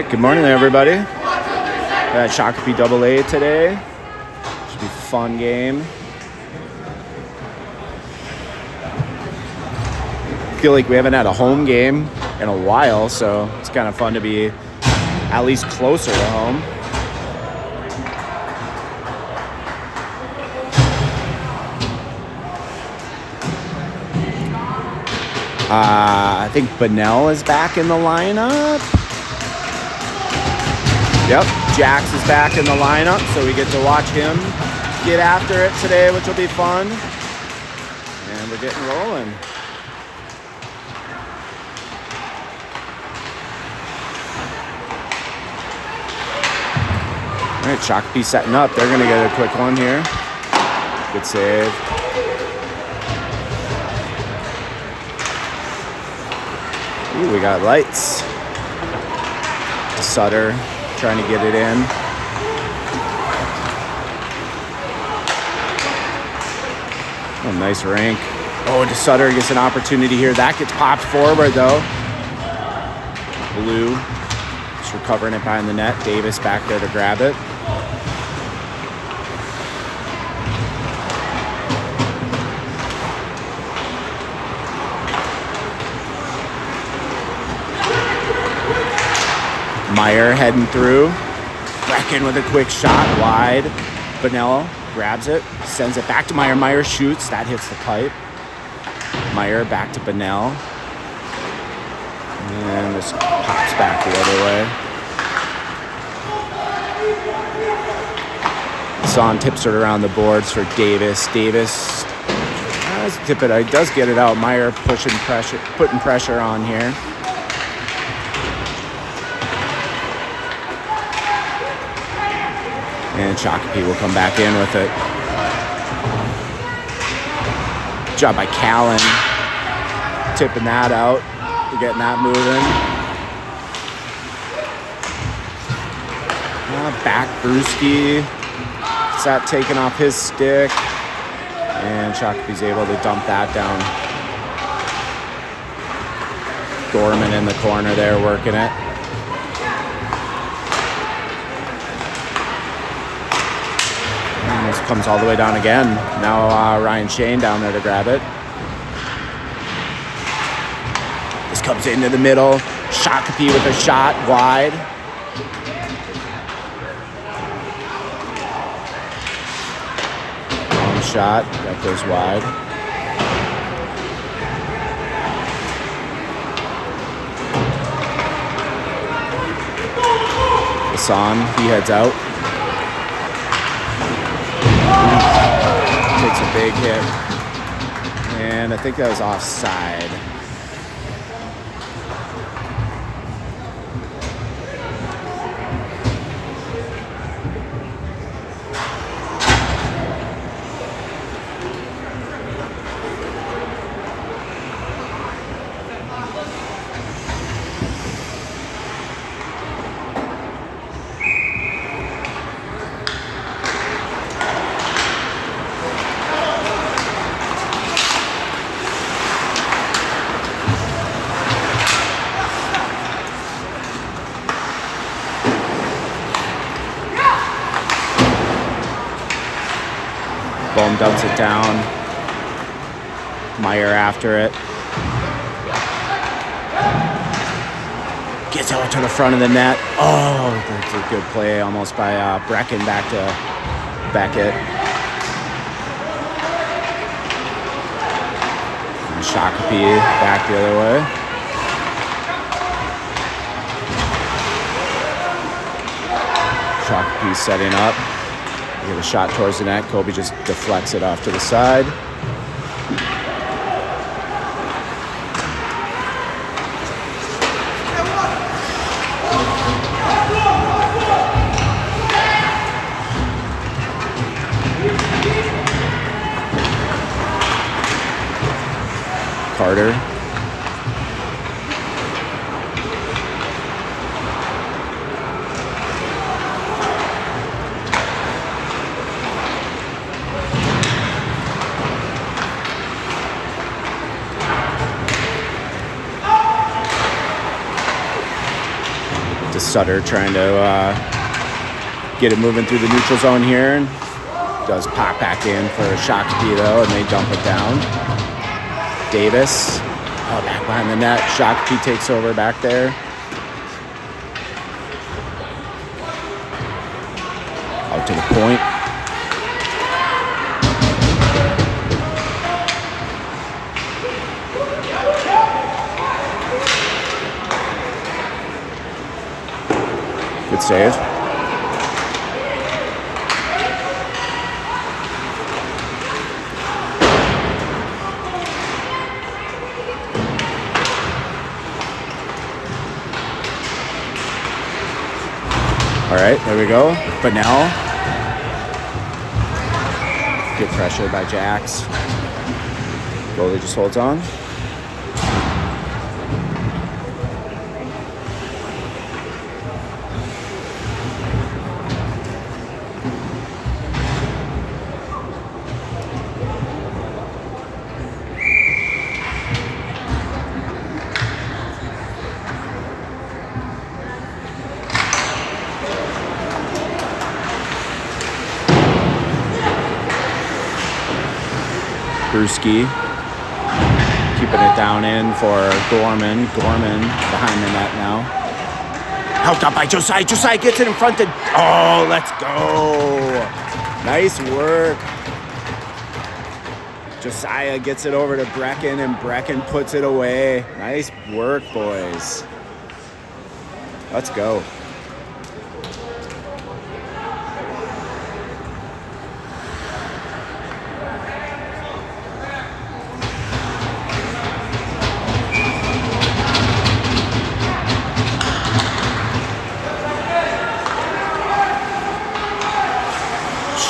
right, good morning, everybody. At Shakopee AA today. Should be a fun game. I feel like we haven't had a home game in a while, so it's kind of fun to be at least closer to home. I think Bunnell is back in the lineup. Yep, Jax is back in the lineup, so we get to watch him get after it today, which will be fun. And we're getting rolling. All right, Shakopee setting up. They're going to get a quick one here. Good save. Ooh, we got lights. Sutter trying to get it in. Oh, nice rank. Oh, Sutter gets an opportunity here. That gets popped forward, though. Blue just recovering it behind the net. Davis back there to grab it. Meyer heading through. Brecken with a quick shot wide. Bunnell grabs it, sends it back to Meyer. Meyer shoots. That hits the pipe. Meyer back to Bunnell. And this pops back the other way. Son tips it around the boards for Davis. Davis does tip it. He does get it out. Meyer putting pressure on here. And Shakopee will come back in with it. Good job by Callan. Tipping that out. We're getting that moving. Back Brewski. Gets that taken off his stick. And Shakopee's able to dump that down. Gorman in the corner there working it. Comes all the way down again. Now Ryan Shane down there to grab it. This comes into the middle. Shakopee with a shot wide. Long shot. That goes wide. Hassan, he heads out. Takes a big hit. And I think that was offside. Bohm dumps it down. Meyer after it. Gets over to the front of the net. Oh, that's a good play almost by Brecken back to Beckett. And Shakopee back the other way. Shakopee setting up. Get a shot towards the net. Kobe just deflects it off to the side. Carter. Sutter trying to get it moving through the neutral zone here. Does pop back in for Shakopee though, and they dump it down. Davis, back behind the net. Shakopee takes over back there. Out to the point. Good save. All right, there we go. Bantam. Good pressure by Jax. Goalie just holds on. Brewski keeping it down in for Gorman. Gorman behind the net now. Helped out by Josiah. Josiah gets it in front of... Oh, let's go. Nice work. Josiah gets it over to Brecken, and Brecken puts it away. Nice work, boys. Let's go.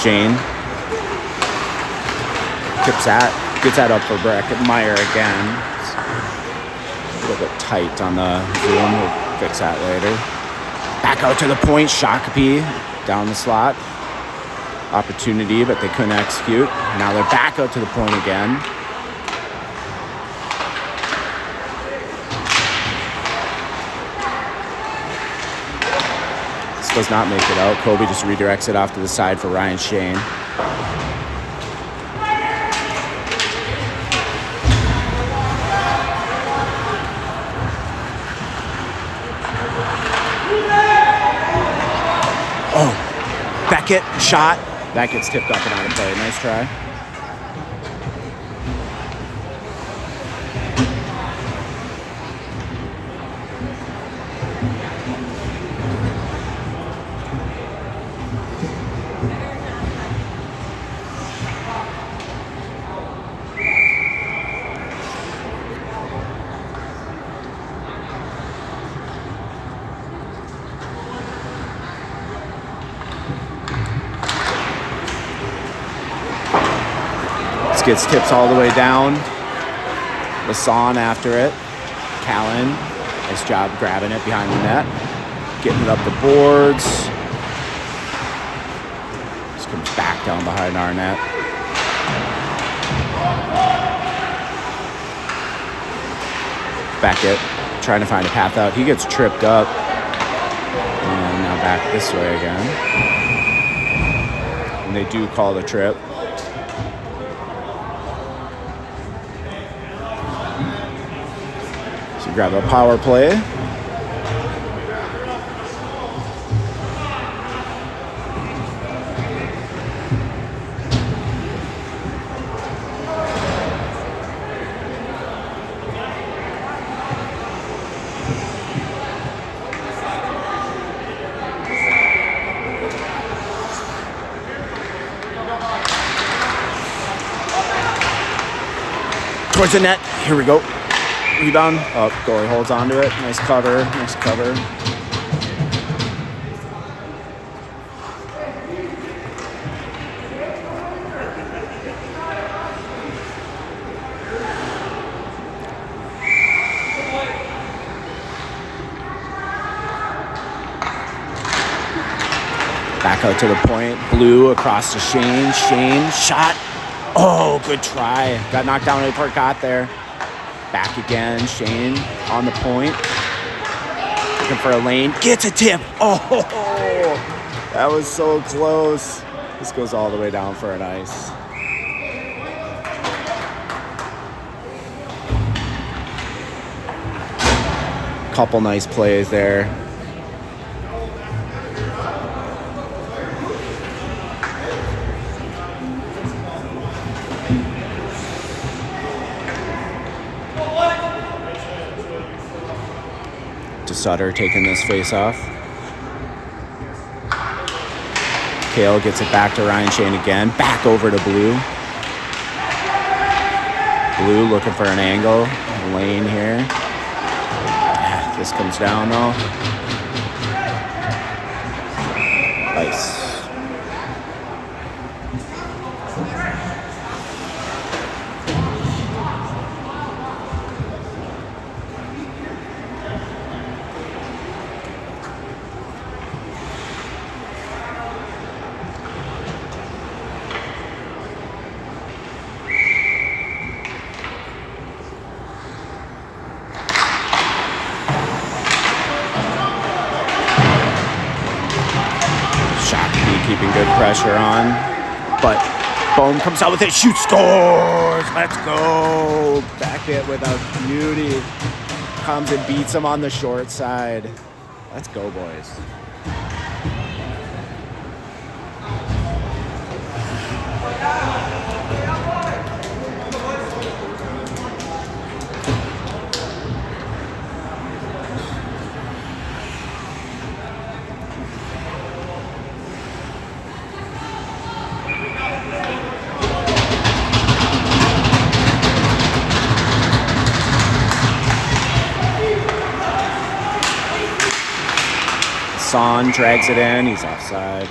Shane tips that, gets that up for Breck. Meyer again. It's a little bit tight on the zoom. We'll fix that later. Back out to the point. Shakopee down the slot. Opportunity, but they couldn't execute. Now they're back out to the point again. Does not make it out. Kobe just redirects it off to the side for Ryan Shane. Oh, Beckett, shot. That gets tipped up and out of play. Nice try. Gets tips all the way down. Lasan after it. Callan, nice job grabbing it behind the net. Getting it up the boards. Just comes back down behind our net. Beckett trying to find a path out. He gets tripped up. And now back this way again. And they do call the trip. Grab a power play. Towards the net. Here we go. Rebound. Up. Goalie holds onto it. Nice cover. Nice cover. Back out to the point. Blue across to Shane. Shane. Shot. Oh, good try. Got knocked down before it got there. Back again, Shane on the point. looking for a lane. Gets a tip. Oh, that was so close. This goes all the way down for an ice. Couple nice plays there. Sutter taking this face off. Kale gets it back to Ryan Shane again. Back over to Blue. Blue looking for an angle. Lane here. This comes down though. Nice. Keeping good pressure on, but Bohm comes out with it, shoots, scores, let's go. Back hit with a beauty. Comes and beats him on the short side. Let's go, boys. Son drags it in. He's offside.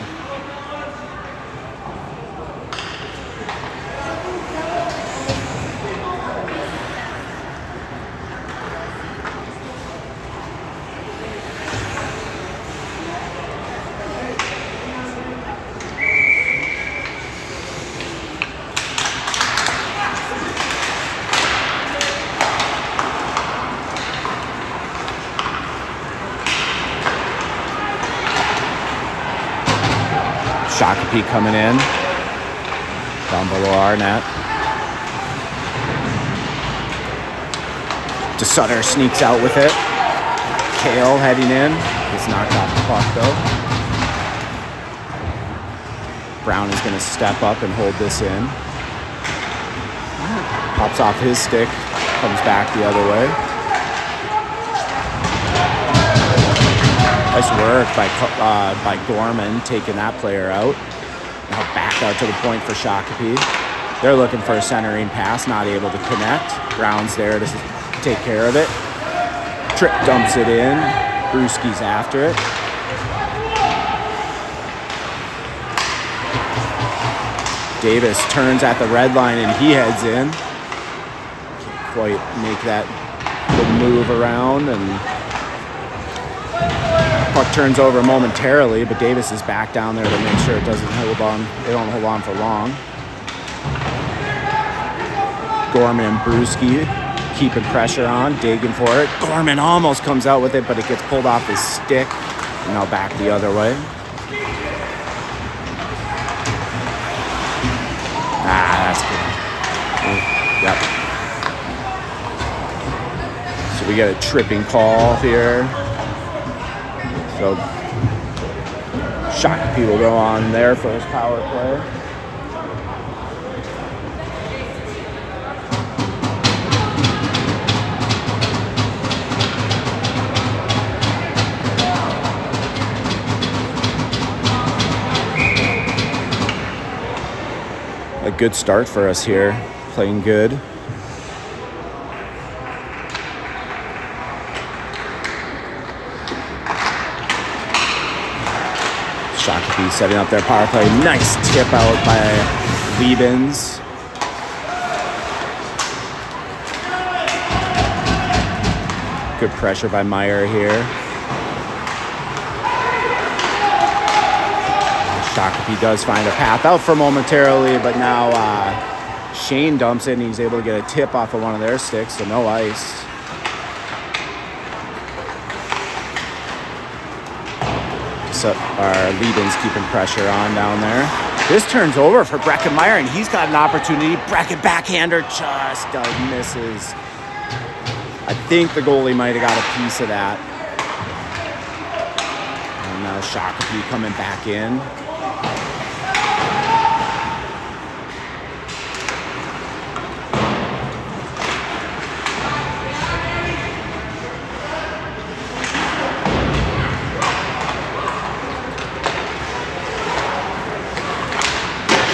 Shakopee coming in, down below our net. DeSutter sneaks out with it. Kale heading in, gets knocked off the puck though. Brown is going to step up and hold this in. Pops off his stick, comes back the other way. Nice work by Gorman taking that player out. Now back out to the point for Shakopee. They're looking for a centering pass, not able to connect. Brown's there to take care of it. Tripp dumps it in. Brewski's after it. Davis turns at the red line and he heads in. Can't quite make that good move around, and puck turns over momentarily, but Davis is back down there to make sure it doesn't hold on. They don't hold on for long. Gorman and Brewski keeping pressure on, digging for it. Gorman almost comes out with it, but it gets pulled off his stick. And now back the other way. That's good. Yep. So we got a tripping call here. So Shakopee will go on there for his power play. A good start for us here, playing good. Shakopee setting up their power play. Nice tip out by Liebens. Good pressure by Meyer here. Shakopee does find a path out for momentarily, but now Shane dumps it and he's able to get a tip off of one of their sticks, so no ice. Liebens keeping pressure on down there. This turns over for Breckenmeyer, and he's got an opportunity. Brecken backhander just misses. I think the goalie might have got a piece of that. And now Shakopee coming back in.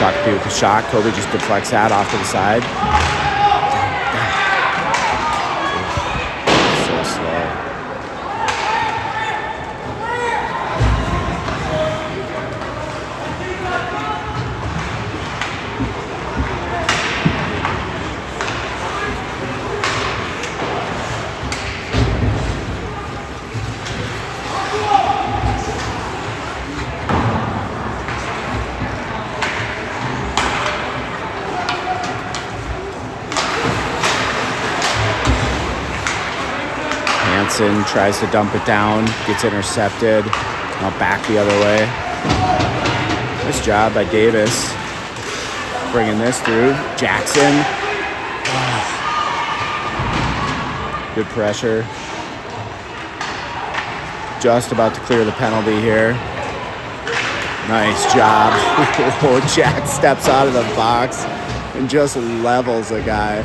Shakopee with the shot. Kobe just deflects that off to the side. So slow. Tries to dump it down, gets intercepted. Now back the other way. Nice job by Davis. Bringing this through. Jackson. Good pressure. Just about to clear the penalty here. Nice job. Jack steps out of the box and just levels a guy.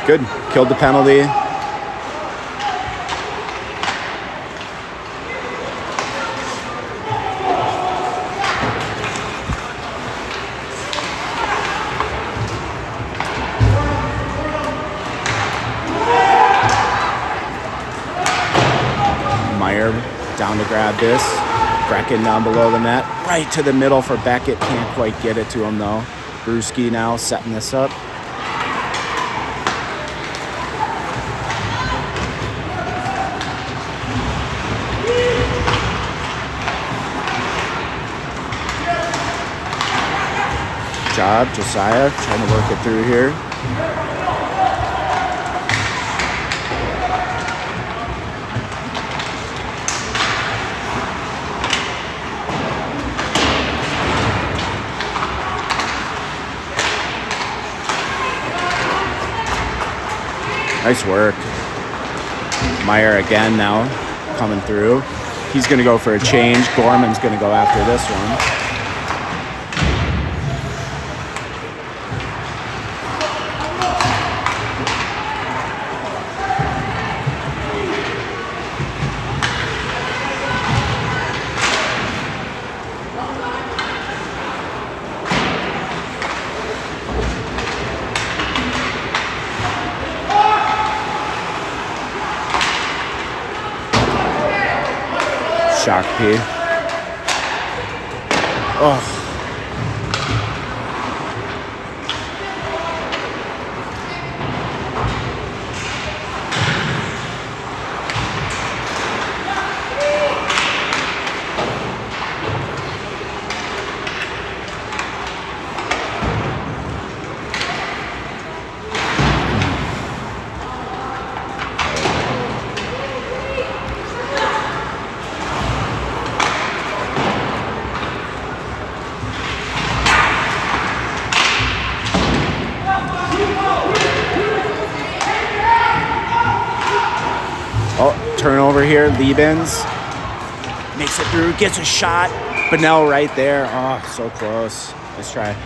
Good. Killed the penalty. Meyer down to grab this. Brecken down below the net. Right to the middle for Beckett. Can't quite get it to him though. Brewski now setting this up. Job, Josiah, trying to work it through here. Nice work. Meyer again now coming through. He's going to go for a change. Gorman's going to go after this one. Shakopee. Oh. Turnover here, Liebens makes it through, gets a shot. Bunnell right there. Oh, so close. Nice try.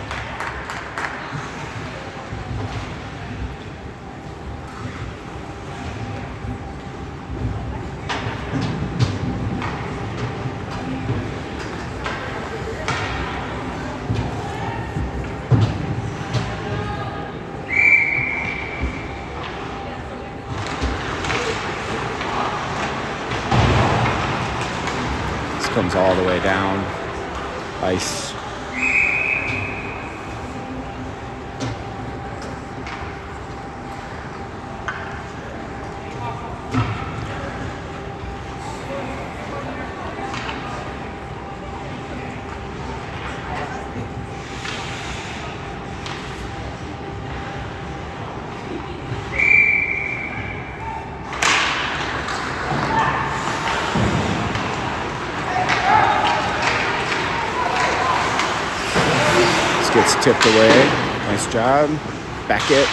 Comes all the way down. Ice. Gets tipped away. Nice job. Beckett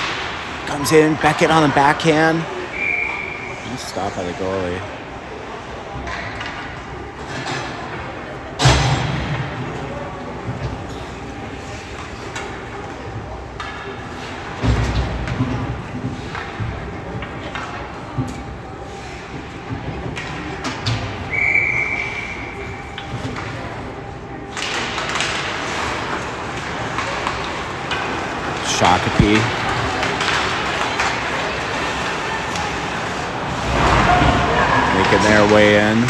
comes in. Beckett on the backhand. Nice stop by the goalie. Shakopee. Making their way in.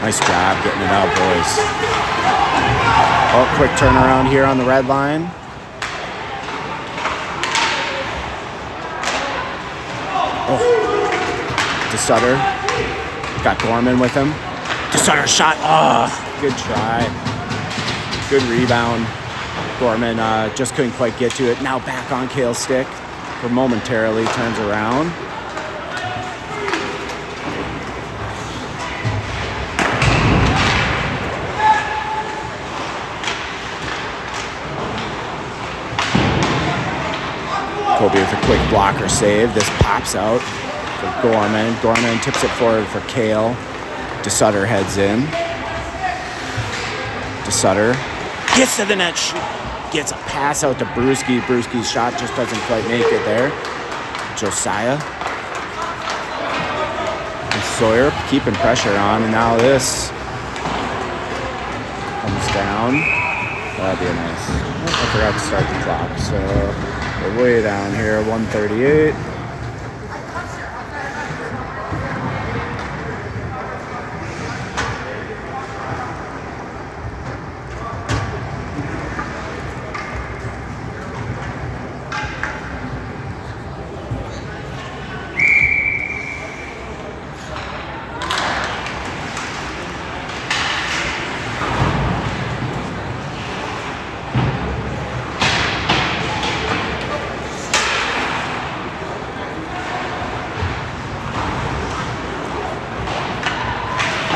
Nice job getting it out, boys. Oh, quick turnaround here on the red line. Oh, DeSutter. Got Gorman with him. DeSutter shot. Oh. Good try. Good rebound. Gorman just couldn't quite get to it. Now back on Kale's stick for momentarily. Turns around. Kobe with a quick blocker save. This pops out for Gorman. Gorman tips it forward for Kale. DeSutter heads in. DeSutter gets to the net, gets a pass out to Brewski. Brewski's shot just doesn't quite make it there. Josiah. And Sawyer keeping pressure on, and now this comes down. That'd be a nice. I forgot to start the clock, so we're way down here, 1:38.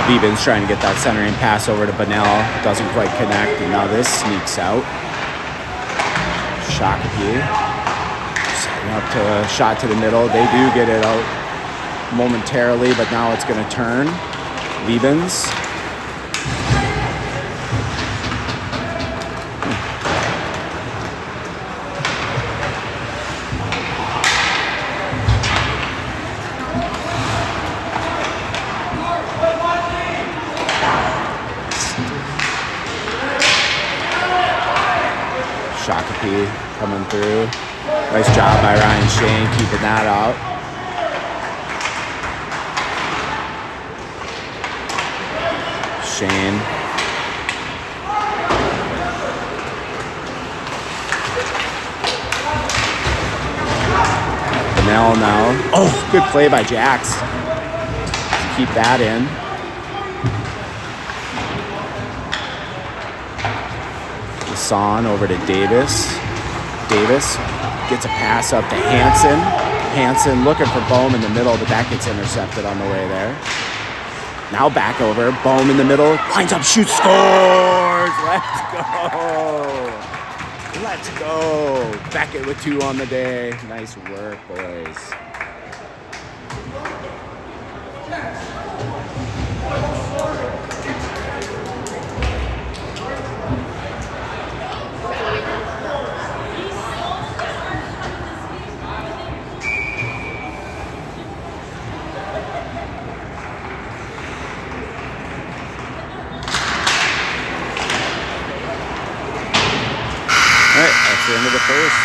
Beeben's trying to get that centering pass over to Bunnell. Doesn't quite connect, and now this sneaks out. Shakopee setting up to a shot to the middle. They do get it out momentarily, but now it's going to turn. Beeben's. Shakopee coming through. Nice job by Ryan Shane keeping that out. Shane. Bunnell now. Oh, good play by Jax. Keep that in. Son over to Davis. Davis gets a pass up to Hansen. Hansen looking for Bohm in the middle, but that gets intercepted on the way there. Now back over. Bohm in the middle. Lines up, shoots, scores! Let's go! Let's go! Beckett with 2 on the day. Nice work, boys. The end of the first.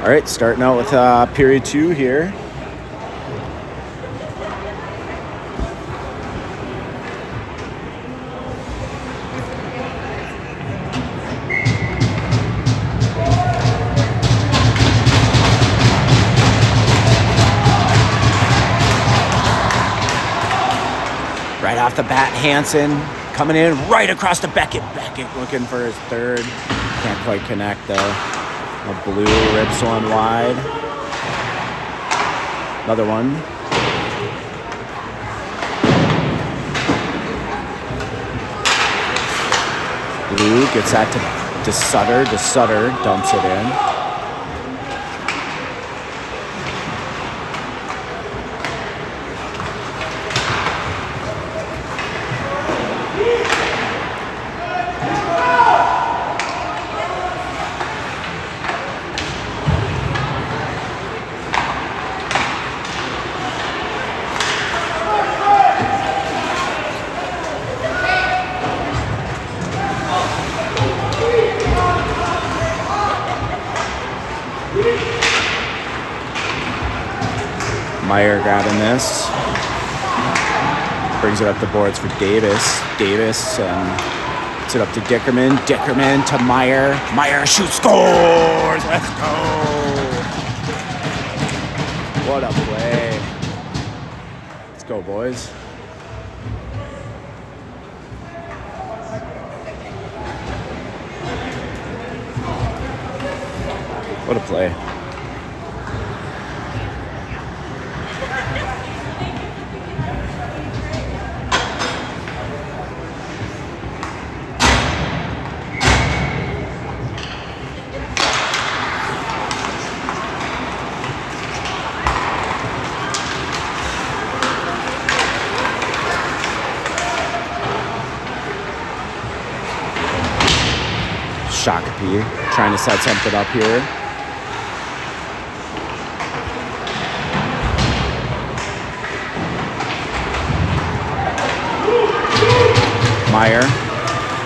All right, starting out with period 2 here. Right off the bat, Hansen coming in right across to Beckett. Beckett looking for his third. Can't quite connect though. A blue rips one wide. Another one. Blue gets that to Sutter. To Sutter dumps it in. Meyer grabbing this. Brings it up the boards for Davis. Davis puts it up to Dickerman. Dickerman to Meyer. Meyer shoots, scores! Let's go! What a play. Let's go, boys. What a play. Shakopee trying to set something up here. Meyer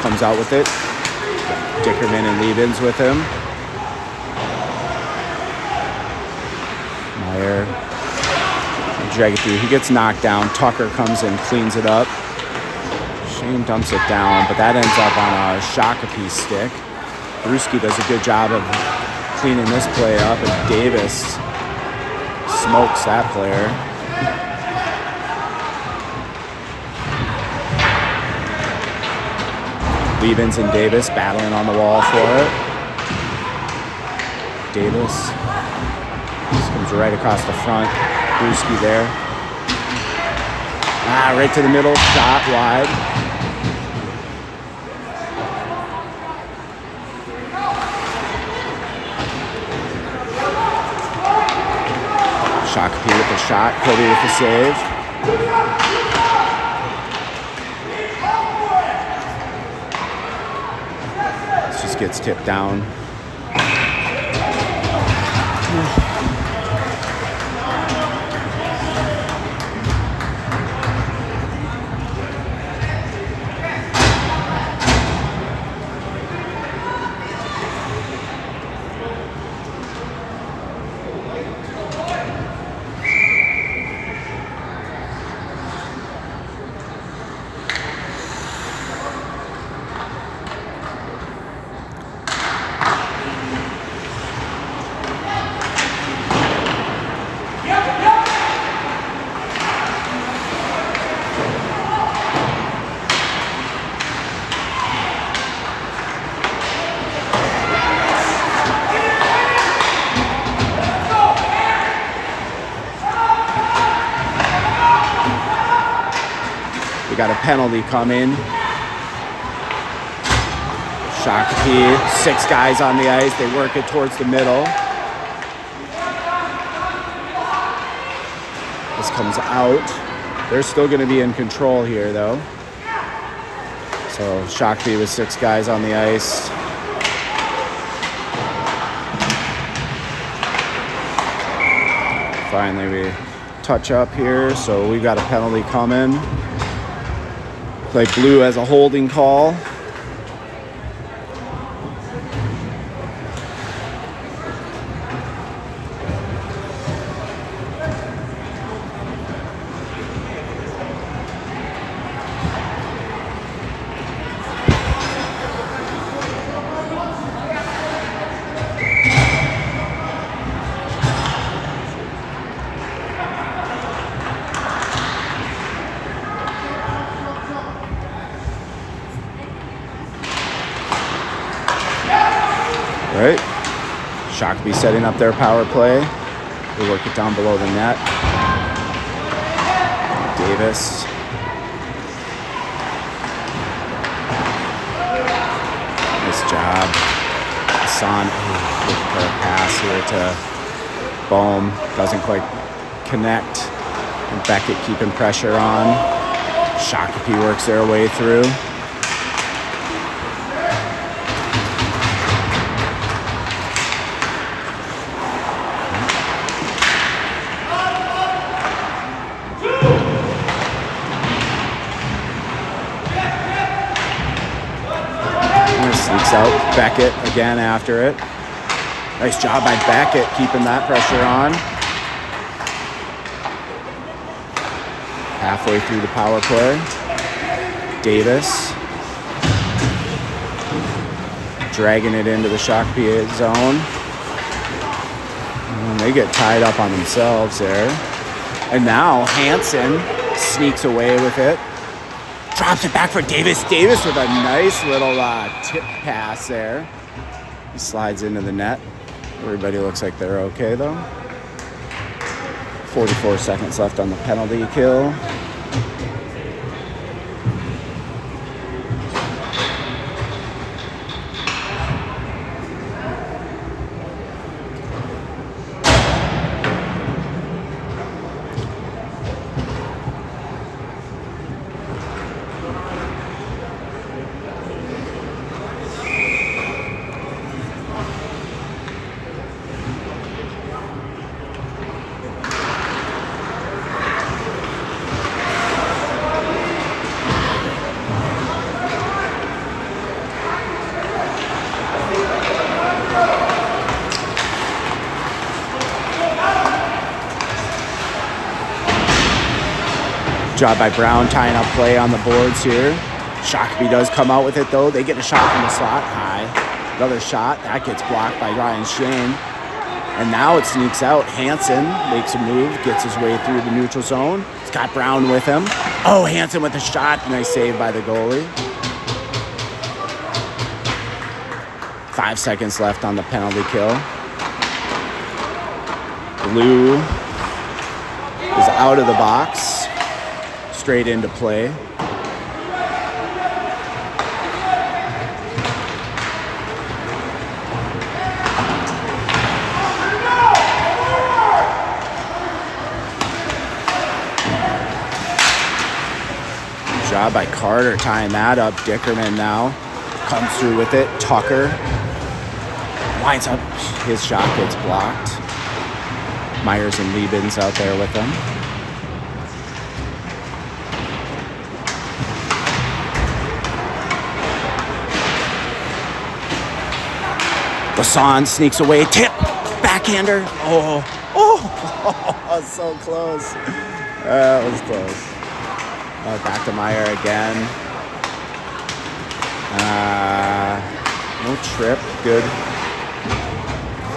comes out with it. Dickerman and Liebens with him. Meyer drag it through. He gets knocked down. Tucker comes in, cleans it up. Shane dumps it down, but that ends up on a Shakopee stick. Brewski does a good job of cleaning this play up, and Davis smokes that player. Liebens and Davis battling on the wall for it. Davis just comes right across the front. Brewski there. Right to the middle, shot wide. Shakopee with a shot, Kobe with a save. This just gets tipped down. We got a penalty coming. Shakopee, 6 guys on the ice. They work it towards the middle. This comes out. They're still going to be in control here, though. So Shakopee with 6 guys on the ice. Finally, we touch up here. So we've got a penalty coming. Like blue has a holding call. Right? Shakopee setting up their power play. They work it down below the net. Davis. Nice job. Hassan, looking for a pass here to Bohm. Doesn't quite connect. And Beckett keeping pressure on. Shakopee works their way through. Sneaks out Beckett again after it. Nice job by Beckett keeping that pressure on. Halfway through the power play. Davis. Dragging it into the Shakopee zone. And they get tied up on themselves there. And now Hansen sneaks away with it. Drops it back for Davis. Davis with a nice little tip pass there. He slides into the net. Everybody looks like they're okay though. 44 seconds left on the penalty kill. Job by Brown tying up play on the boards here. Shakopee does come out with it though. They get a shot from the slot high. Another shot. That gets blocked by Ryan Shane. And now it sneaks out. Hansen makes a move, gets his way through the neutral zone. He's got Brown with him. Oh, Hansen with a shot. Nice save by the goalie. 5 seconds left on the penalty kill. Blue is out of the box. Straight into play. Job by Carter tying that up. Dickerman now comes through with it. Tucker winds up. His shot gets blocked. Myers and Liebens out there with them. Hassan sneaks away. Tip. Backhander. Oh, so close. That was close. Back to Meyer again. No trip. Good.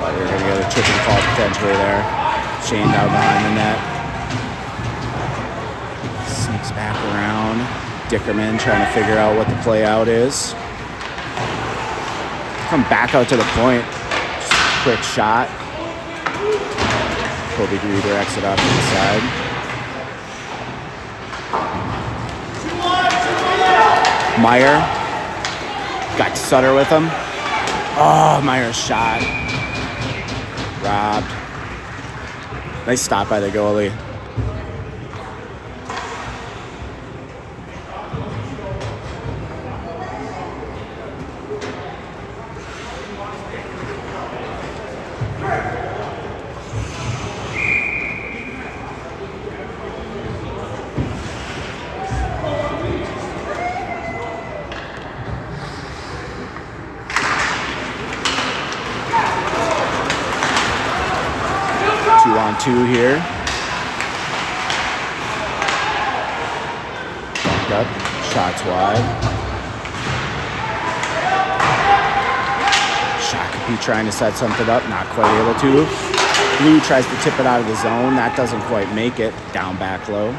Thought we were going to get a tripping call potentially there. Shane down behind the net. Sneaks back around. Dickerman trying to figure out what the play out is. Come back out to the point. Just a quick shot. Kobe redirects it off to the side. Meyer. Got Sutter with him. Oh, Meyer's shot. Robbed. Nice stop by the goalie. Two here. Bumped up. Shots wide. Shakopee trying to set something up. Not quite able to. Blue tries to tip it out of the zone. That doesn't quite make it. Down back low.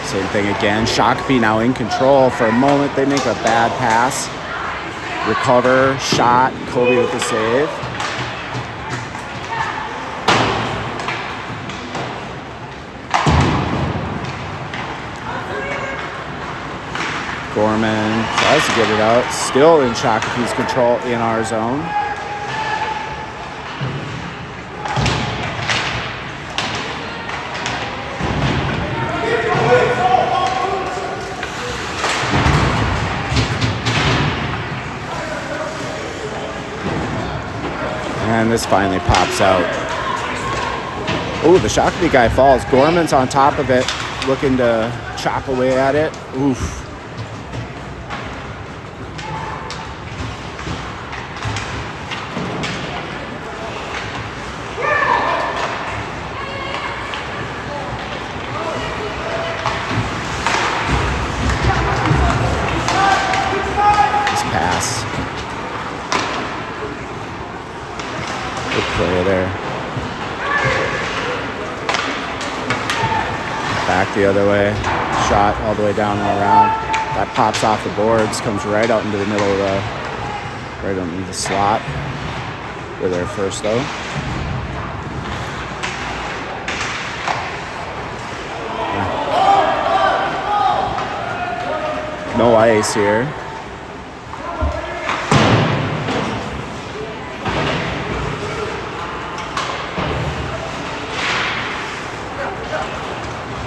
Same thing again. Shakopee now in control. For a moment, they make a bad pass. Recover, shot, Kobe with the save. Gorman tries to get it out. Still in Shakopee's control in our zone. And this finally pops out. Oh, the Shakopee guy falls. Gorman's on top of it, looking to chop away at it. Oof. Pass. Good play there. Back the other way. Shot all the way down and around. That pops off the boards, comes right out into the middle of the, right into the slot. We're there first though. No ice here.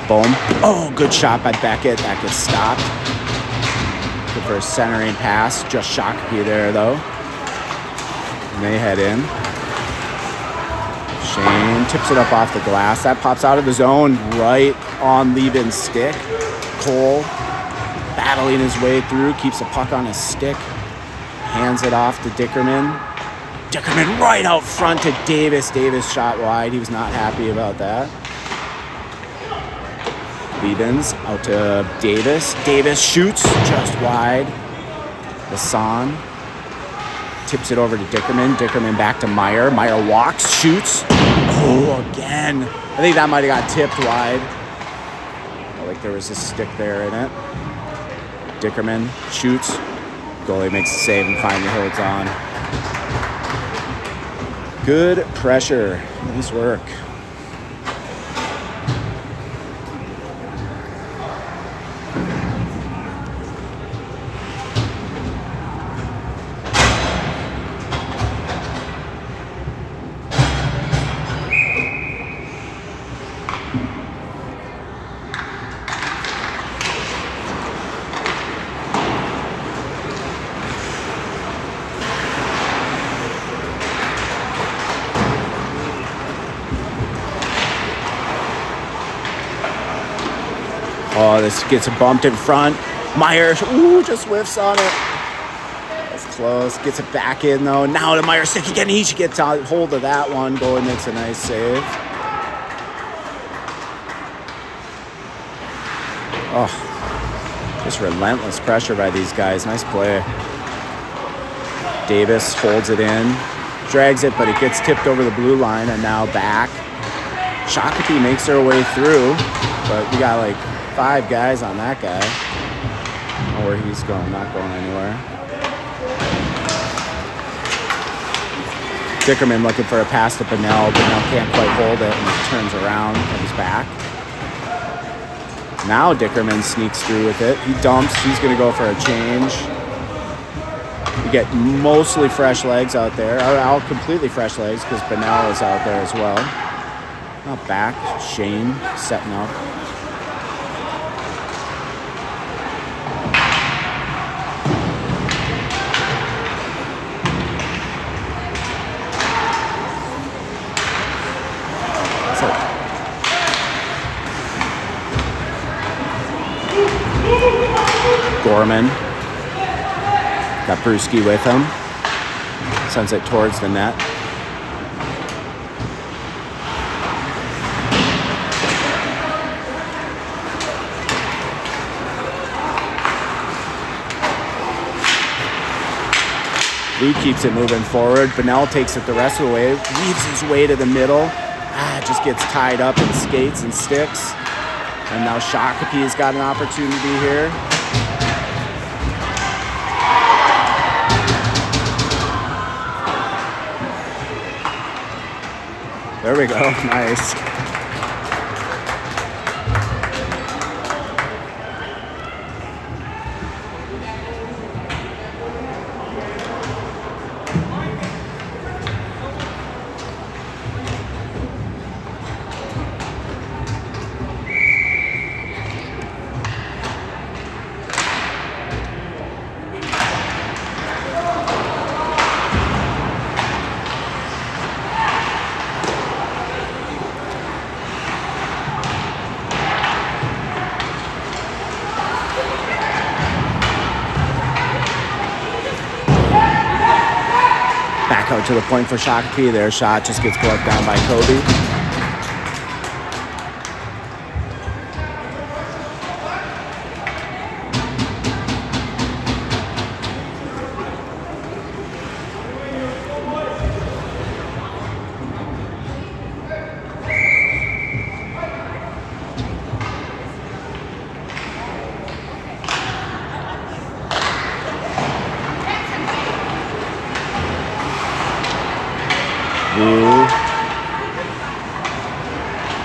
Boom. Oh, good shot by Beckett. That gets stopped. Good for a centering pass. Just Shakopee there, though. And they head in. Shane tips it up off the glass. That pops out of the zone right on Lieben's stick. Cole battling his way through. Keeps the puck on his stick. Hands it off to Dickerman. Dickerman right out front to Davis. Davis shot wide. He was not happy about that. Liebens out to Davis. Davis shoots just wide. Hassan tips it over to Dickerman. Dickerman back to Meyer. Meyer walks, shoots. Oh, again. I think that might have got tipped wide. Felt like there was a stick there in it. Dickerman shoots. Goalie makes the save and finally holds on. Good pressure. Nice work. Oh, this gets bumped in front. Meyer, ooh, just whiffs on it. That's close. Gets it back in, though. Now to Meyer stick again. He gets hold of that one. Goalie makes a nice save. Oh, just relentless pressure by these guys. Nice play. Davis holds it in. Drags it, but it gets tipped over the blue line, and now back. Shakopee makes their way through, but we got like 5 guys on that guy. Oh, where he's going, not going anywhere. Dickerman looking for a pass to Bunnell. Bunnell can't quite hold it and turns around, comes back. Now Dickerman sneaks through with it. He dumps, he's gonna go for a change. You get mostly fresh legs out there. Or completely fresh legs because Bunnell is out there as well. Now back, Shane setting up. Gorman. Got Brewski with him. Sends it towards the net. Lou keeps it moving forward. Bunnell takes it the rest of the way. Weaves his way to the middle. Just gets tied up and skates and sticks. And now Shakopee's got an opportunity here. There we go. Nice. Back out to the point for Shakopee. Their shot just gets gloved down by Kobe.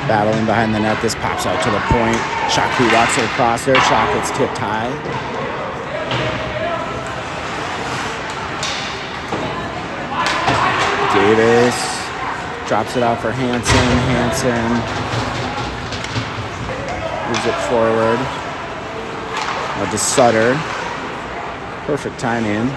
Battling behind the net. This pops out to the point. Shakopee walks it across there. Shot gets tipped high. Davis drops it out for Hansen. Hansen moves it forward. Now to Sutter. Perfect timing.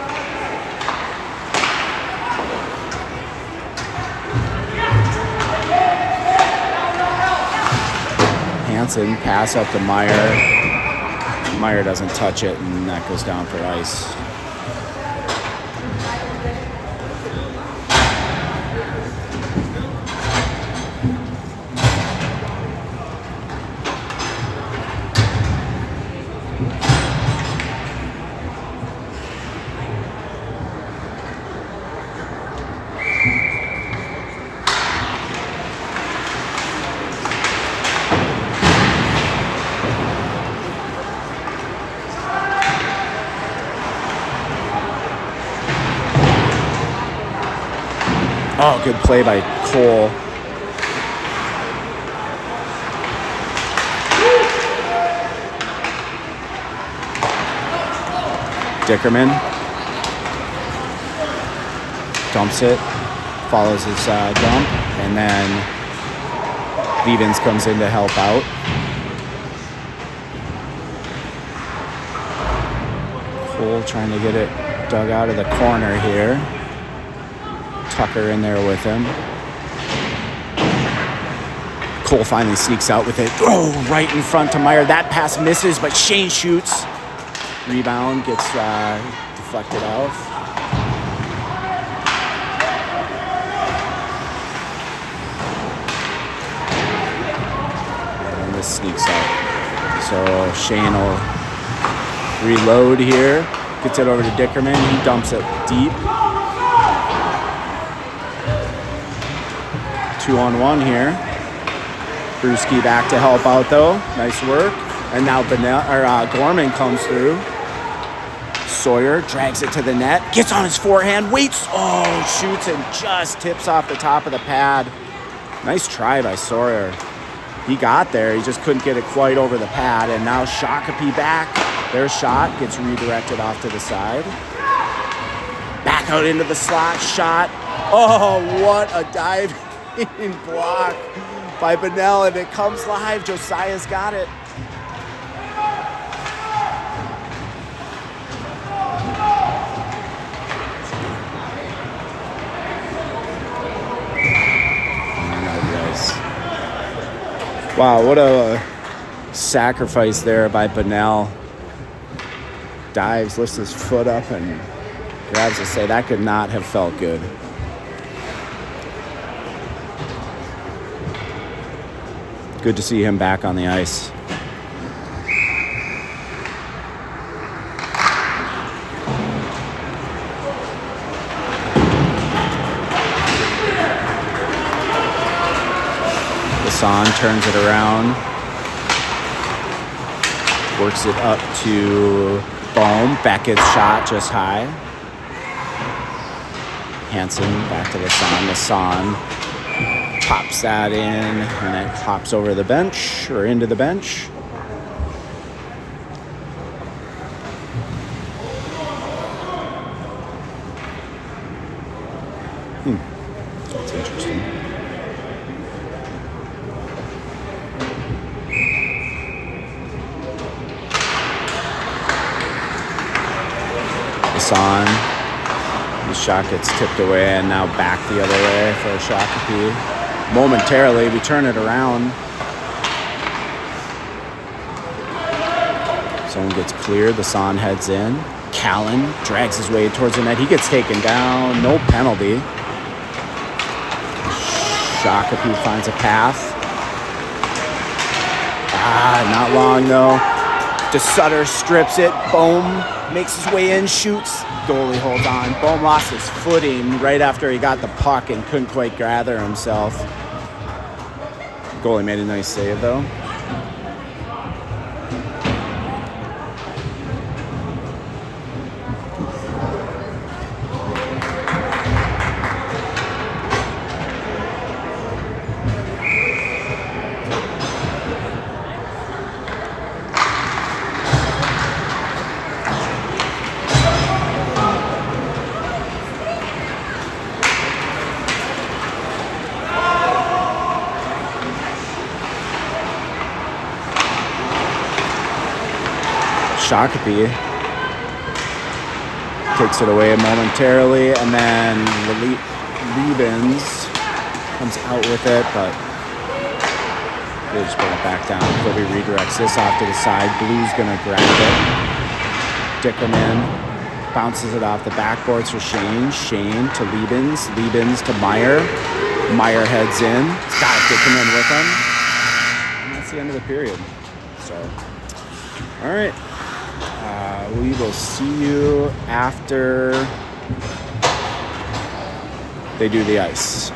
Hansen, pass up to Meyer. Meyer doesn't touch it, and that goes down for ice. Oh, good play by Cole. Dickerman dumps it, follows his dump, and then Vivens comes in to help out. Cole trying to get it dug out of the corner here. Tucker in there with him. Cole finally sneaks out with it. Oh, right in front to Meyer. That pass misses, but Shane shoots. Rebound gets deflected off. And this sneaks out. So Shane will reload here. Gets it over to Dickerman. He dumps it deep. 2-on-1 here. Brewski back to help out though. Nice work. And now Gorman comes through. Sawyer drags it to the net. Gets on his forehand. Waits. Oh, shoots and just tips off the top of the pad. Nice try by Sawyer. He got there. He just couldn't get it quite over the pad. And now Shakopee back. Their shot gets redirected off to the side. Back out into the slot. Shot. Oh, what a dive. Block by Bunnell, and it comes live. Josiah's got it. Wow, what a sacrifice there by Bunnell. Dives, lifts his foot up, and grabs it. Say that could not have felt good. Good to see him back on the ice. Hassan turns it around. Works it up to Bohm. Beckett's shot just high. Hansen back to Hassan. Hassan Pops that in, and it hops over the bench, or into the bench. That's interesting. It's on. The shot gets tipped away and now back the other way for Shakopee. Momentarily, we turn it around. Someone gets cleared. The Son heads in. Callan drags his way towards the net. He gets taken down. No penalty. Shakopee finds a path. Not long though. DeSutter strips it. Bohm makes his way in, shoots. Goalie holds on. Bohm lost his footing right after he got the puck and couldn't quite gather himself. Goalie made a nice save though. Shakopee takes it away momentarily, and then Liebens comes out with it, but they just bring it back down. Kobe redirects this off to the side. Blue's gonna grab it. Dickerman bounces it off the backboards for Shane. Shane to Liebens. Liebens to Meyer. Meyer heads in. Scott Dickerman with him. And that's the end of the period. So, all right. We will see you after they do the ice.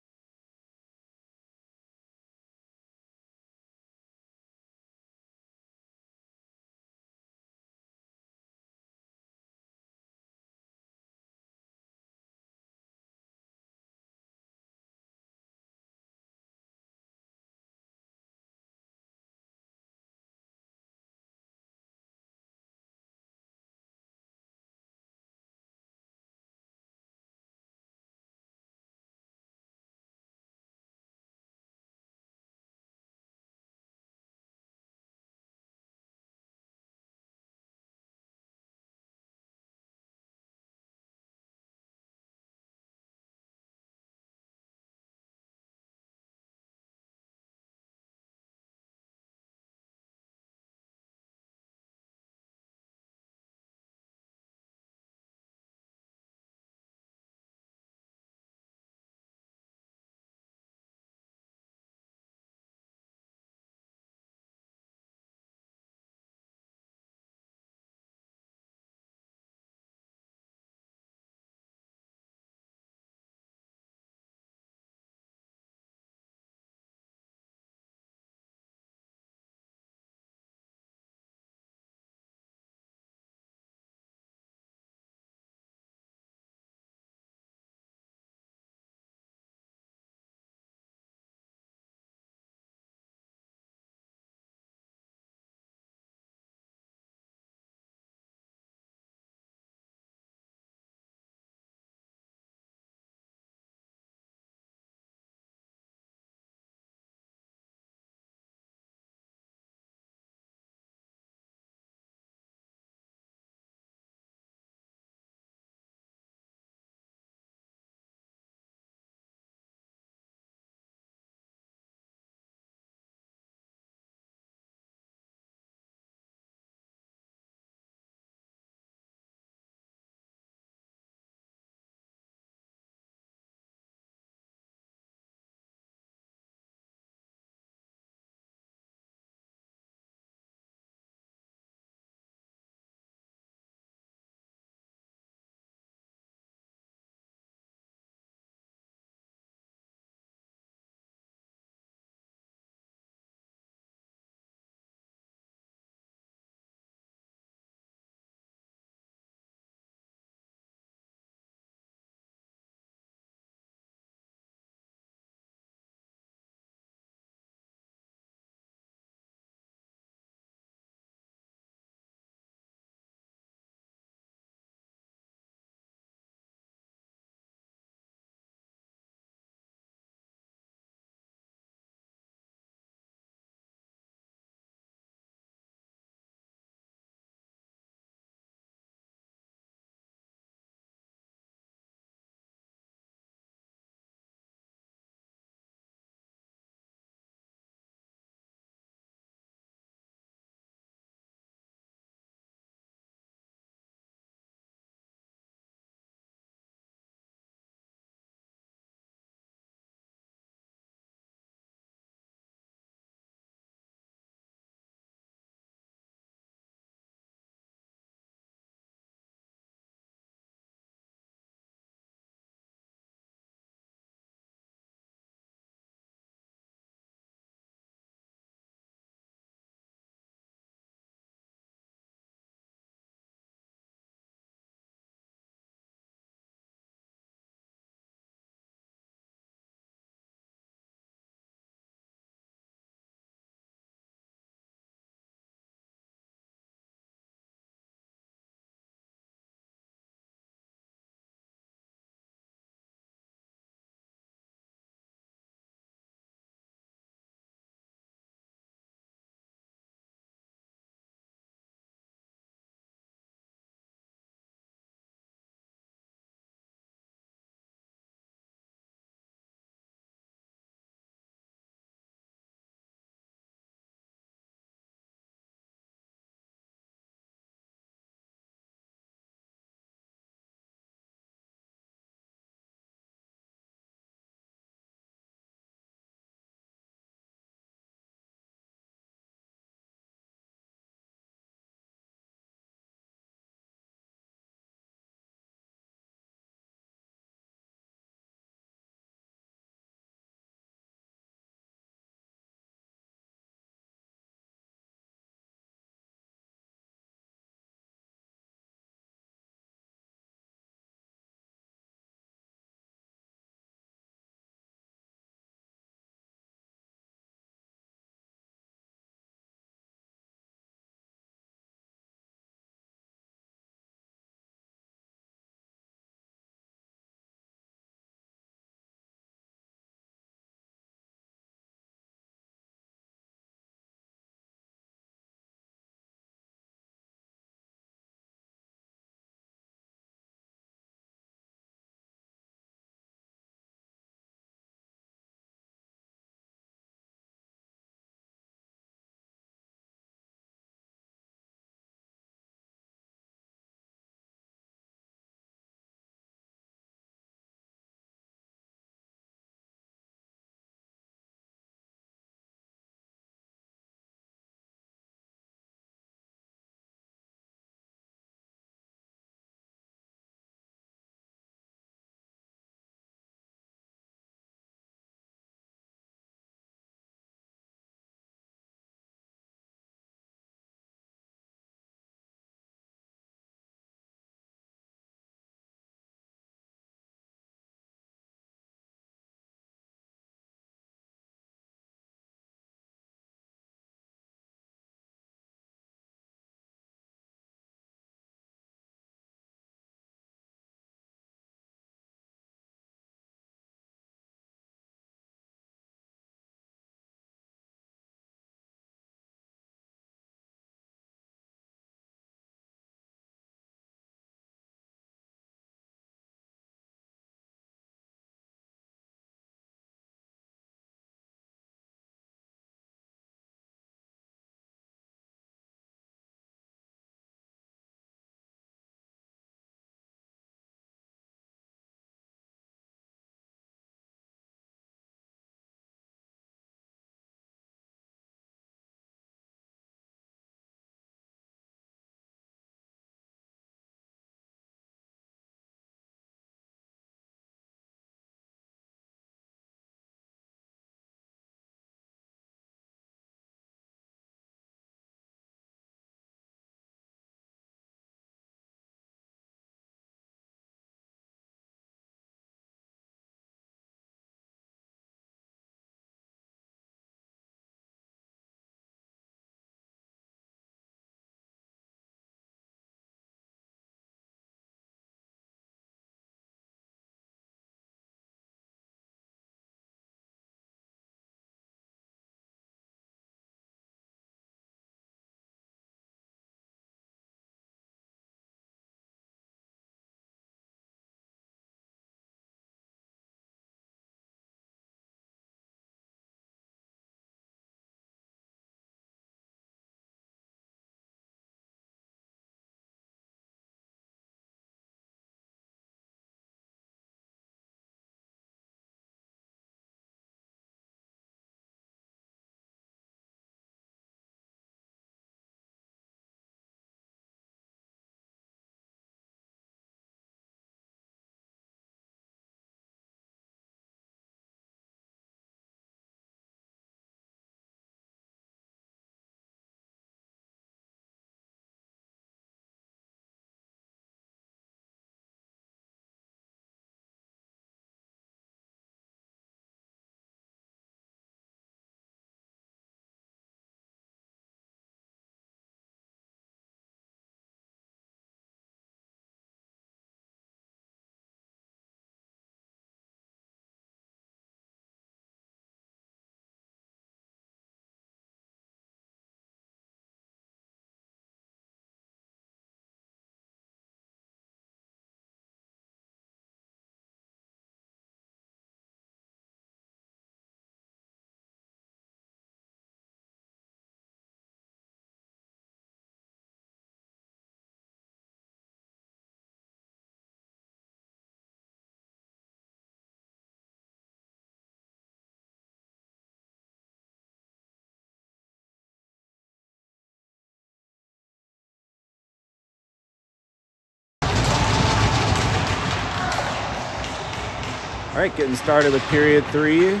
All right, getting started with period 3.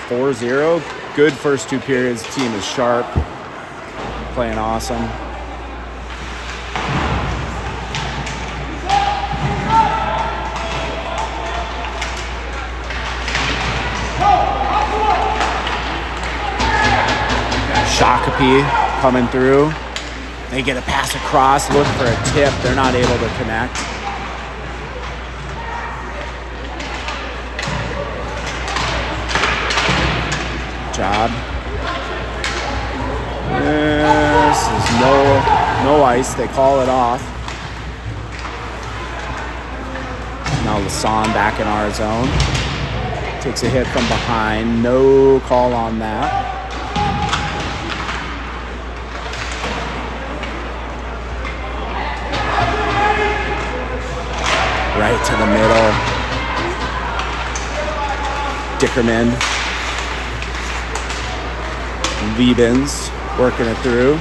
4-0. Good first 2 periods. Team is sharp. Playing awesome. Shakopee coming through. They get a pass across, look for a tip. They're not able to connect. Job. This is no ice. They call it off. Now Lasan back in our zone. Takes a hit from behind. No call on that. Right to the middle. Dickerman. Liebens working it through.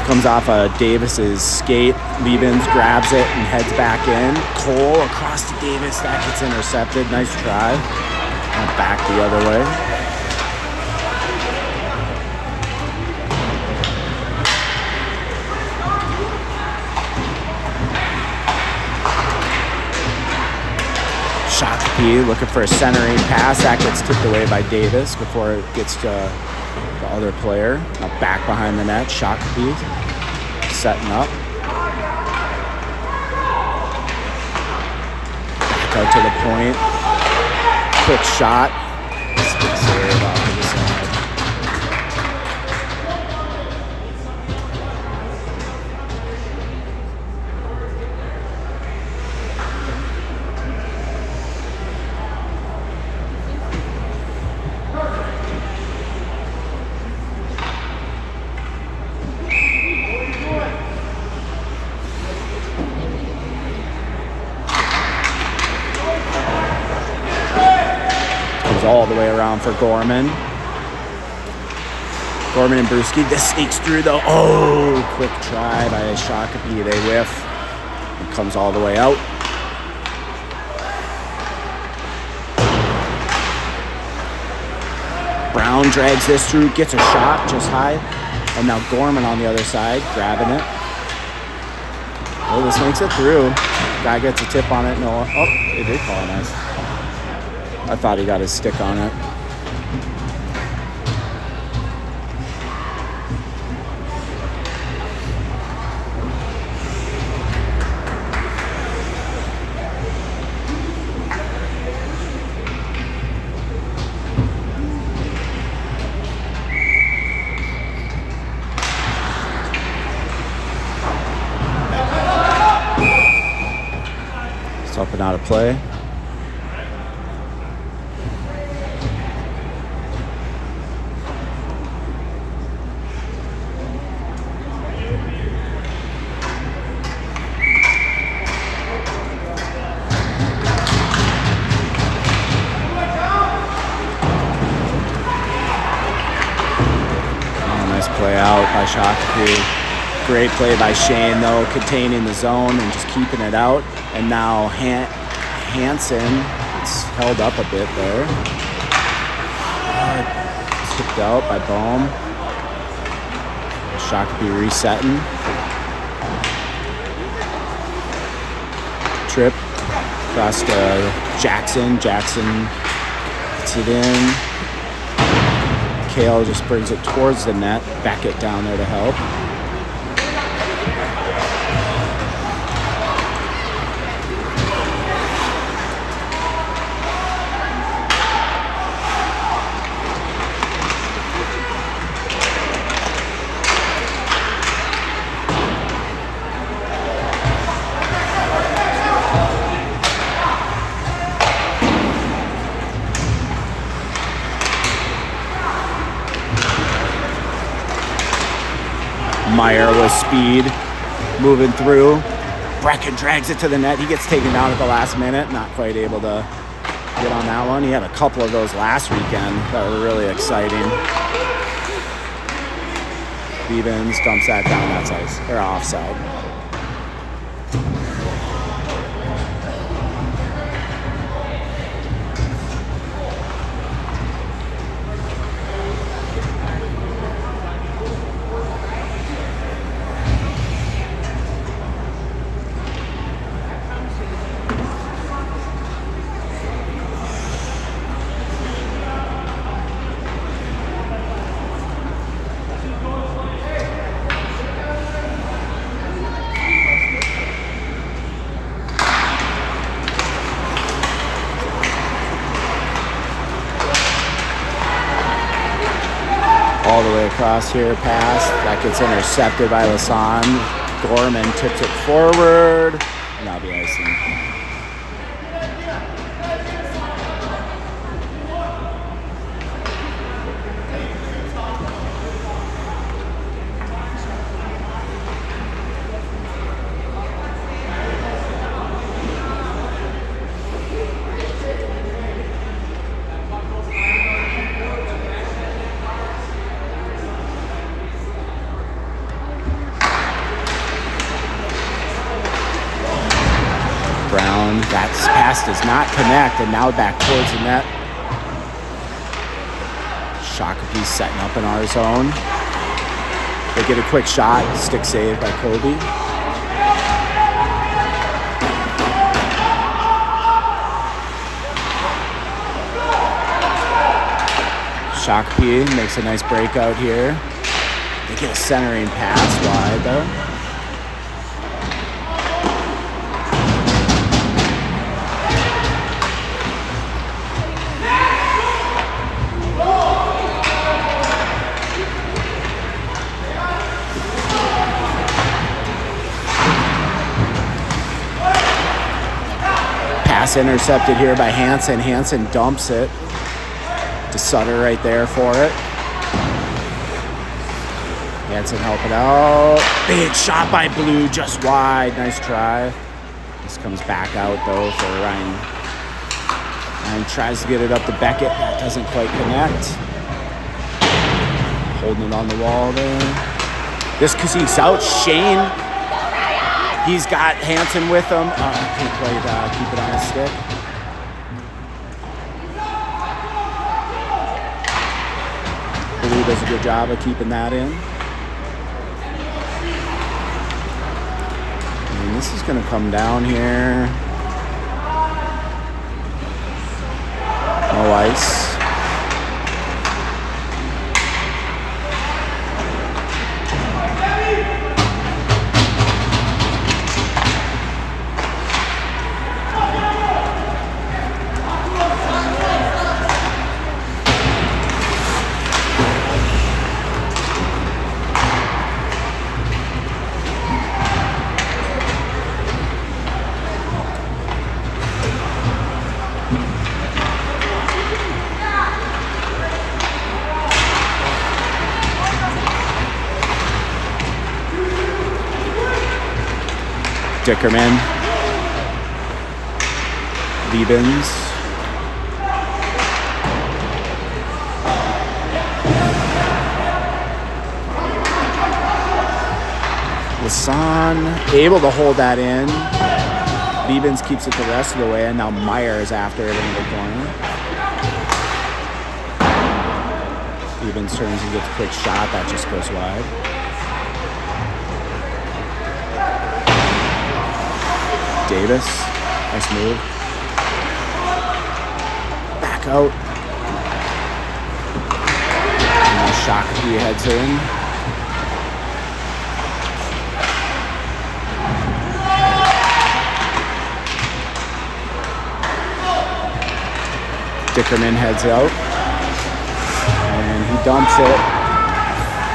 Comes off of Davis's skate. Liebens grabs it and heads back in. Cole across to Davis. That gets intercepted. Nice try. And back the other way. Shakopee looking for a centering pass. That gets tipped away by Davis before it gets to the other player. Now back behind the net. Shakopee setting up. Back out to the point. Quick shot. Stick save off to the side. All the way around for Gorman. Gorman and Brewski. This sneaks through though. Oh, quick try by Shakopee. They whiff. It comes all the way out. Brown drags this through, gets a shot just high. And now Gorman on the other side, grabbing it. Oh, this makes it through. Guy gets a tip on it. No, oh, they did call it nice. I thought he got his stick on it. It's up and out of play. Play out by Shakopee. Great play by Shane though, containing the zone and just keeping it out. And now Hansen, it's held up a bit there. Skipped out by Bohm. Shakopee resetting. Trip across to Jackson. Jackson gets it in. Kale just brings it towards the net. Beckett down there to help. Meyer with speed, moving through. Brecken drags it to the net. He gets taken down at the last minute. Not quite able to get on that one. He had a couple of those last weekend that were really exciting. Beavens dumps that down. That's ice, or offside. All the way across here, pass. That gets intercepted by Lasan. Gorman tips it forward, and that'll be icing. Brown, that pass does not connect, and now back towards the net. Shakopee setting up in our zone. They get a quick shot, stick save by Kobe. Shakopee makes a nice breakout here. They get a centering pass wide though. Pass intercepted here by Hansen. Hansen dumps it to Sutter right there for it. Hansen helping out. Big shot by Blue, just wide. Nice try. This comes back out though for Ryan. Ryan tries to get it up to Beckett. That doesn't quite connect. Holding it on the wall there. This Kasik's out. Shane. He's got Hansen with him. Can't quite keep it on his stick. Blue does a good job of keeping that in. And this is going to come down here. No ice. Dickerman, Liebens, Lasan able to hold that in. Liebens keeps it the rest of the way, and now Meyer is after it in the corner. Liebens turns and gets a quick shot, that just goes wide. Davis, nice move. Back out. And now Shakopee heads in. Dickerman heads out. And he dumps it.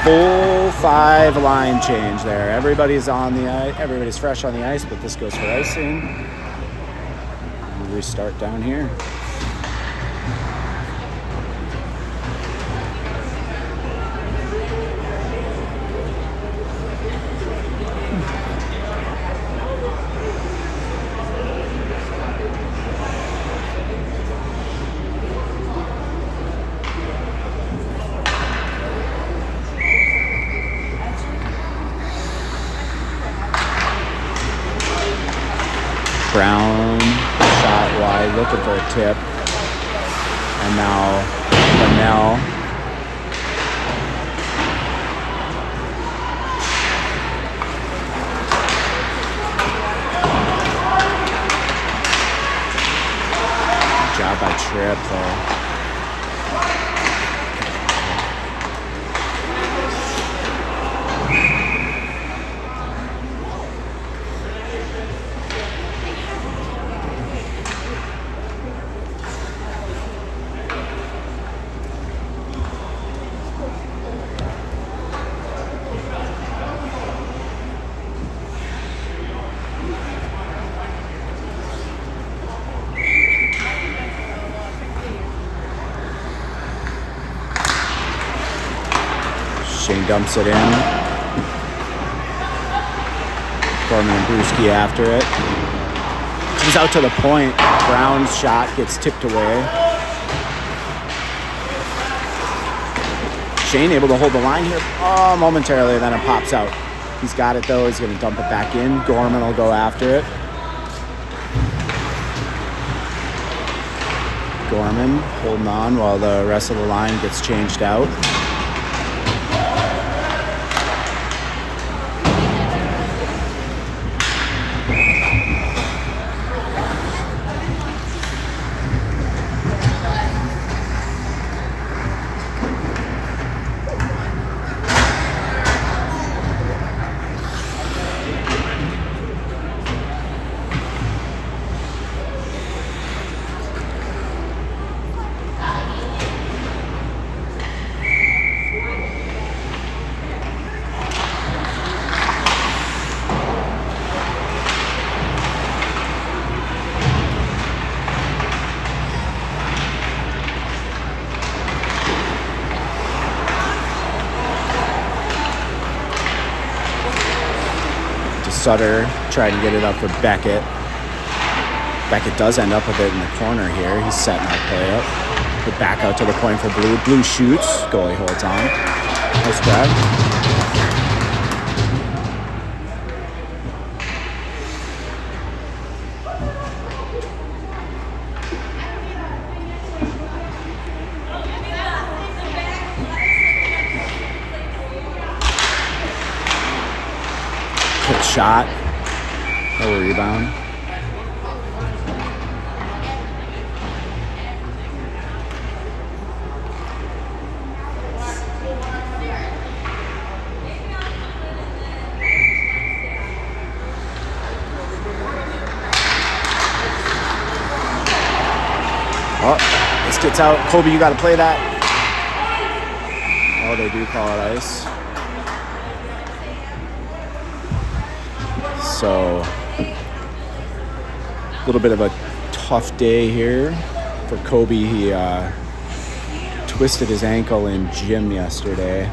Full 5 line change there. Everybody's on the ice. Everybody's fresh on the ice, but this goes for icing. And we restart down here. looking for a tip. And now Bantam. Good job by Trip though. Shane dumps it in. Gorman and Brewski after it. Comes out to the point. Brown's shot gets tipped away. Shane able to hold the line here momentarily, then it pops out. He's got it though. He's going to dump it back in. Gorman will go after it. Gorman holding on while the rest of the line gets changed out. Sutter trying to get it up for Beckett. Beckett does end up with it in the corner here. He's setting that play up. Put back out to the point for Blue. Blue shoots. Goalie holds on. Nice grab. Good shot. No rebound. Oh, this gets out. Kobe, you got to play that. Oh, they do call it ice. So, a little bit of a tough day here for Kobe. He twisted his ankle in gym yesterday.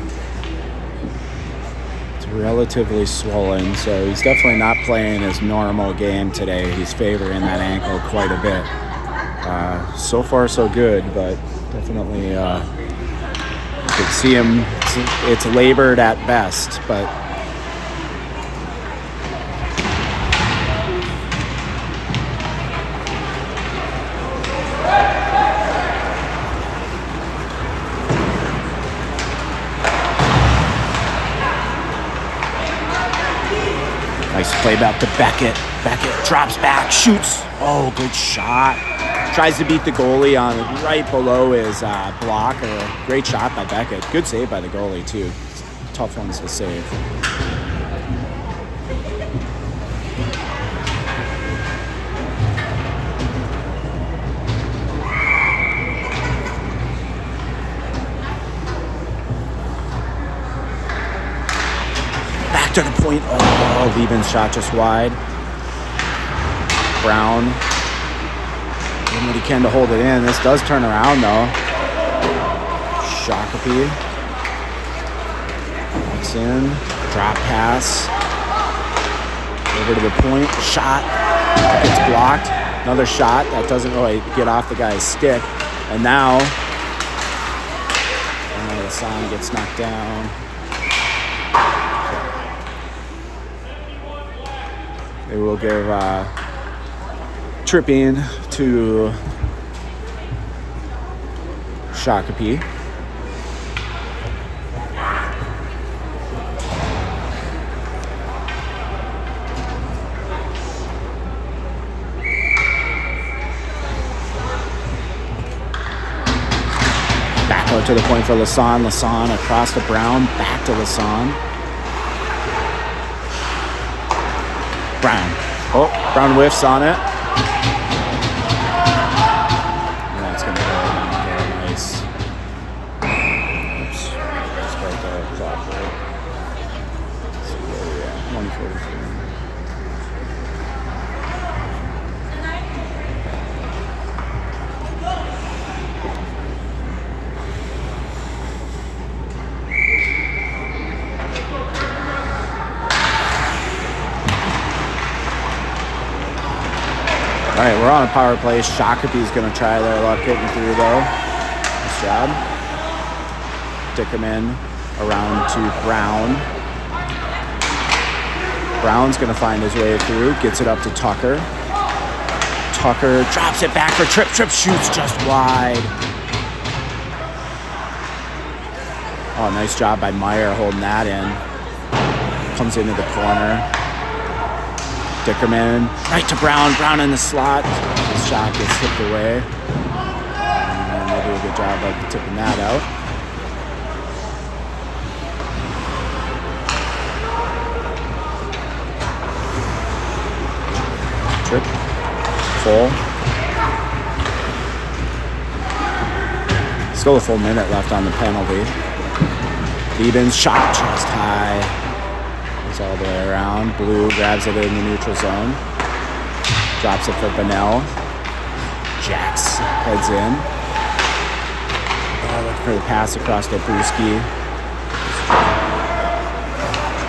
It's relatively swollen, so he's definitely not playing his normal game today. He's favoring that ankle quite a bit. So far, so good, but definitely you can see him. It's labored at best, but nice play back to Beckett. Beckett drops back, shoots. Oh, good shot. Tries to beat the goalie on right below his blocker. Great shot by Beckett. Good save by the goalie, too. Tough ones to save. Back to the point. Oh, Lieben's shot just wide. Brown. Doing what he can to hold it in. This does turn around, though. Shakopee. Walks in. Drop pass. Over to the point. Shot. Gets blocked. Another shot. That doesn't really get off the guy's stick. And now, the sign gets knocked down. They will give Tripping to Shakopee. Back out to the point for Lasan. Lasan across to Brown. Back to Lasan. Brown. Oh, Brown whiffs on it. And that's going to go down very nice. Oops. Just right there. Clock right. Let's see where we at. 143. All right, we're on a power play. Shakopee's going to try their luck getting through, though. Nice job. Dickerman around to Brown. Brown's going to find his way through. Gets it up to Tucker. Tucker drops it back for Trip. Trip shoots just wide. Oh, nice job by Meyer holding that in. Comes into the corner. Dickerman, right to Brown. Brown in the slot. His shot gets tipped away. And they do a good job of tipping that out. Trip. Full. Still a full minute left on the penalty. Ebens shot just high. All the way around. Blue grabs it in the neutral zone. Drops it for Bunnell. Jax heads in. Look for the pass across to Brewski.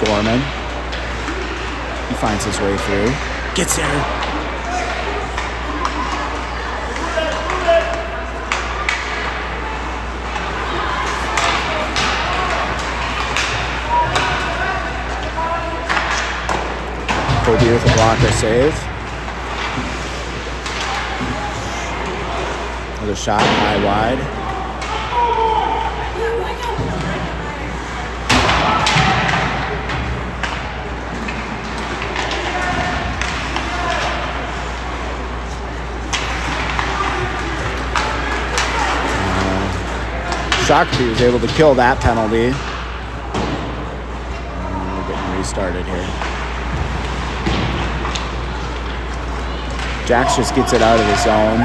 Gorman. He finds his way through. Gets there. Kobe with a blocker save. Another shot high wide. Shakopee was able to kill that penalty. And we're getting restarted here. Jax just gets it out of the zone.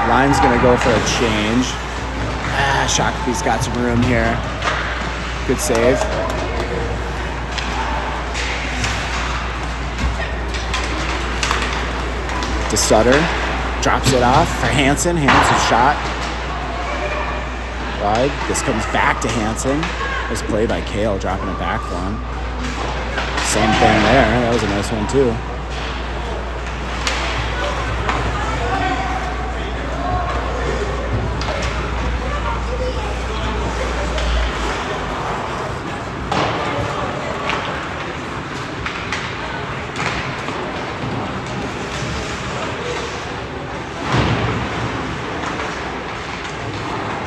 Line's going to go for a change. Shakopee's got some room here. Good save. To Sutter. Drops it off for Hansen. Hansen's shot. Wide. This comes back to Hansen. Nice play by Kale, dropping it back for him. Same thing there. That was a nice one, too.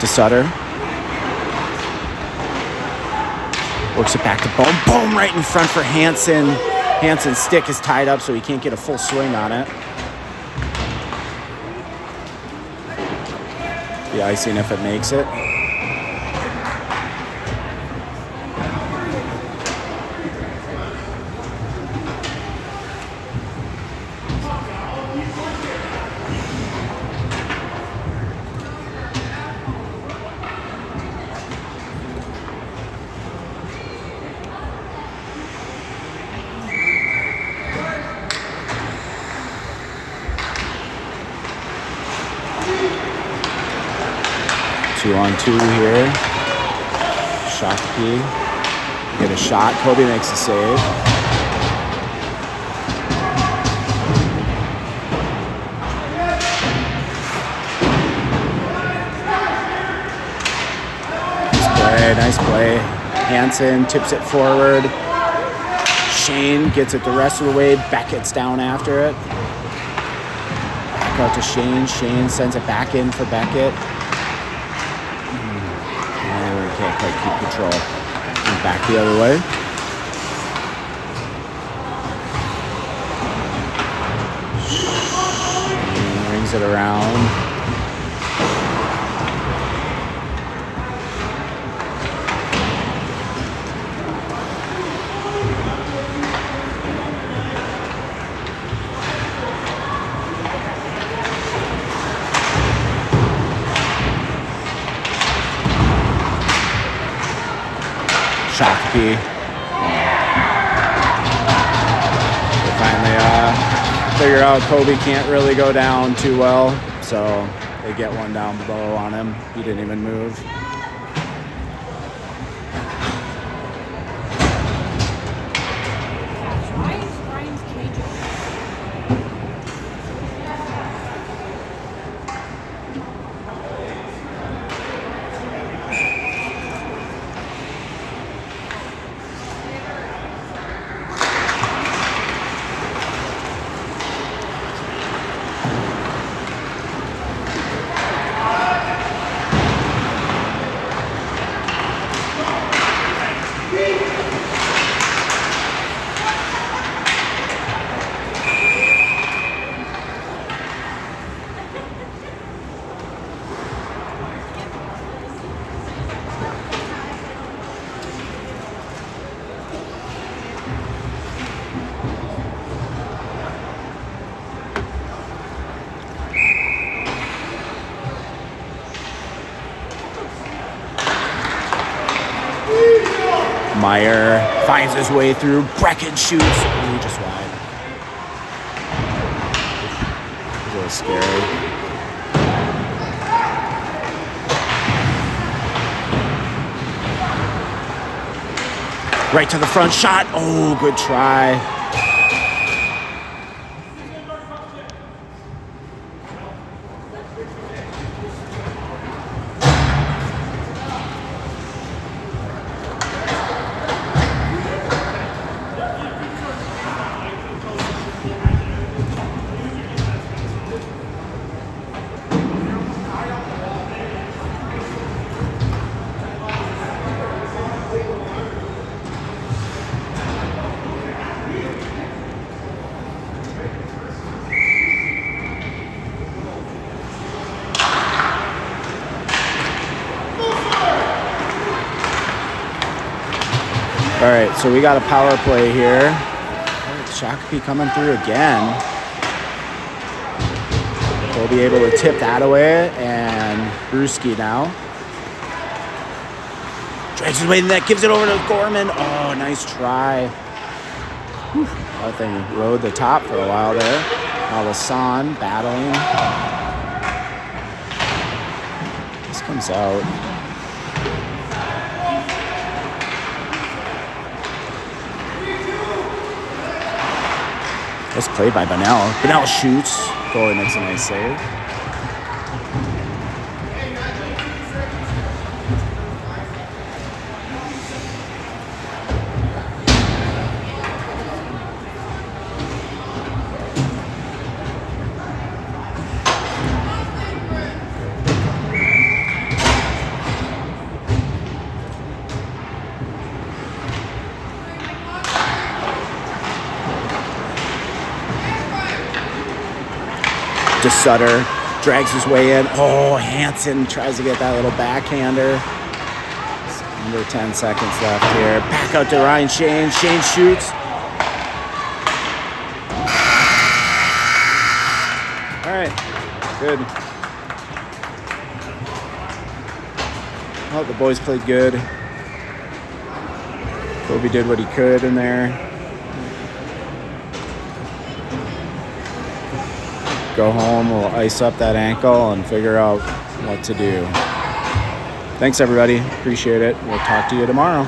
To Sutter. Works it back to Bohm. Bohm right in front for Hansen. Hansen's stick is tied up so he can't get a full swing on it. The icing if it makes it. Two on two here. Shakopee. Get a shot. Kobe makes a save. Nice play. Hansen tips it forward. Shane gets it the rest of the way. Beckett's down after it. Back out to Shane. Shane sends it back in for Beckett. And we can't quite keep control. And back the other way. Shane rings it around. Shakopee. They finally figure out Kobe can't really go down too well, so they get one down below on him. He didn't even move. Meyer finds his way through. Brecken shoots. Ooh, just wide. It's a little scary. Right to the front shot. Oh, good try. All right, so we got a power play here. Shakopee coming through again. We'll be able to tip that away, and Brewski now. Drags his way in that, gives it over to Gorman. Oh, nice try. Whew. That thing rode the top for a while there. Now Lasan battling. This comes out. Nice play by Bunnell. Bunnell shoots. Goalie makes a nice save. Sutter drags his way in. Oh, Hansen tries to get that little backhander. It's under 10 seconds left here. Back out to Ryan Shane. Shane shoots. All right, good. Well, the boys played good. Kobe did what he could in there. Go home, we'll ice up that ankle and figure out what to do. Thanks, everybody. Appreciate it. We'll talk to you tomorrow.